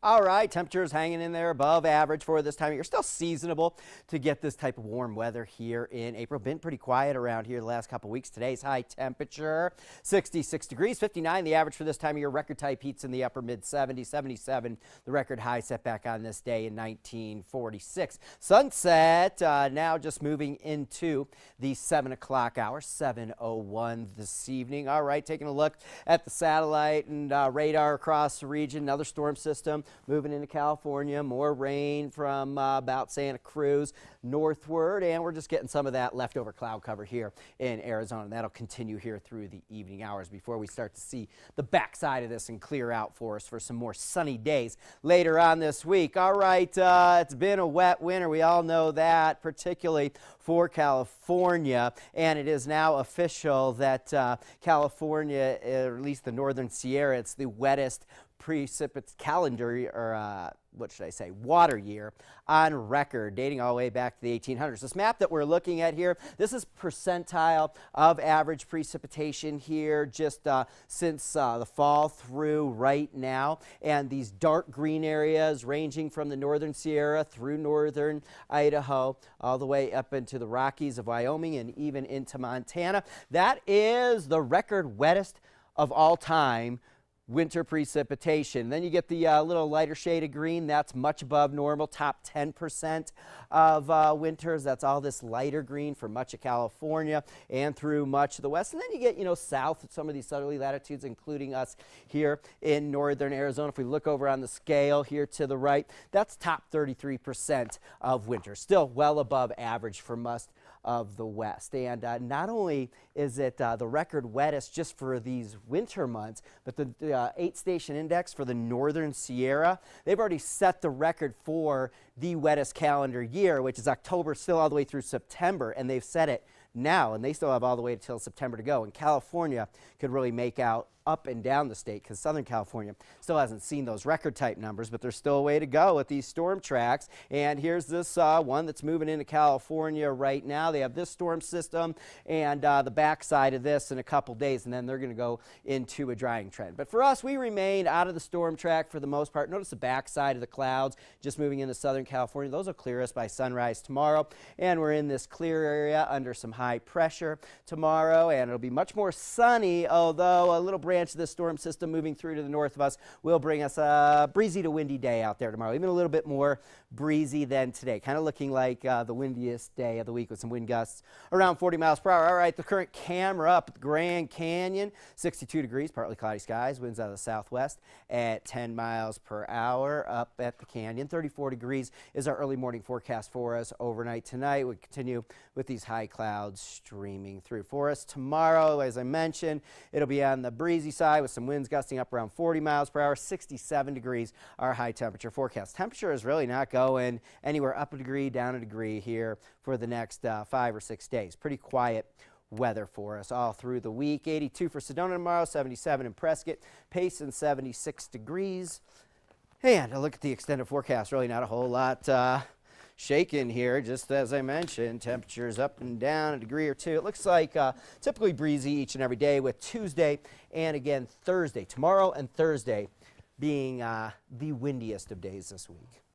All right, temperatures hanging in there above average for this time of year. Still seasonable to get this type of warm weather here in April. Been pretty quiet around here the last couple weeks. Today's high temperature, 66 degrees, 59 the average for this time of year. Record type heats in the upper mid 70s, 77 the record high set back on this day in 1946. Sunset now just moving into the 7 o'clock hour, 7:01 this evening. All right, taking a look at the satellite and radar across the region. Another storm system moving into California, more rain from about Santa Cruz northward, and we're just getting some of that leftover cloud cover here in Arizona. That'll continue here through the evening hours before we start to see the backside of this and clear out for us for some more sunny days later on this week. All right, it's been a wet winter. We all know that, particularly for California, and it is now official that California, or at least the northern Sierra, it's the wettest calendar, or what should I say, water year on record, dating all the way back to the 1800s. This map that we're looking at here, this is percentile of average precipitation here just since the fall through right now. And these dark green areas ranging from the northern Sierra through northern Idaho all the way up into the Rockies of Wyoming and even into Montana. That is the record wettest of all time winter precipitation. Then you get the little lighter shade of green. That's much above normal, top 10% of winters. That's all this lighter green for much of California and through much of the west. And then you get, south of some of these southerly latitudes, including us here in northern Arizona. If we look over on the scale here to the right, that's top 33% of winter. Still well above average for most of the west. And not only is it the record wettest just for these winter months, but the 8-station index for the northern Sierra, they've already set the record for the wettest calendar year, which is October still all the way through September, and they've set it now, and they still have all the way until September to go. And California could really make out up and down the state, because Southern California still hasn't seen those record type numbers, but there's still a way to go with these storm tracks. And here's this one that's moving into California right now. They have this storm system and the backside of this in a couple days, and then they're going to go into a drying trend. But for us, we remained out of the storm track for the most part. Notice the backside of the clouds just moving into Southern California. Those will clear us by sunrise tomorrow, and we're in this clear area under some high pressure tomorrow, and it'll be much more sunny, although a little branch of this storm system moving through to the north of us will bring us a breezy to windy day out there tomorrow, even a little bit more breezy than today, kind of looking like the windiest day of the week with some wind gusts around 40 miles per hour. All right, the current camera up at the Grand Canyon, 62 degrees, partly cloudy skies, winds out of the southwest at 10 miles per hour up at the canyon. 34 degrees is our early morning forecast for us overnight tonight. We continue with these high clouds streaming through for us tomorrow. As I mentioned, it'll be on the breezy side with some winds gusting up around 40 miles per hour. 67 degrees our high temperature forecast. Temperature is really not going anywhere up a degree, down a degree here for the next 5 or 6 days. Pretty quiet weather for us all through the week. 82 for Sedona tomorrow, 77 in Prescott, Payson 76 degrees. And a look at the extended forecast, really not a whole lot shaken here, just as I mentioned, temperatures up and down a degree or two. It looks like typically breezy each and every day, with Tuesday and again Thursday, tomorrow and Thursday being the windiest of days this week.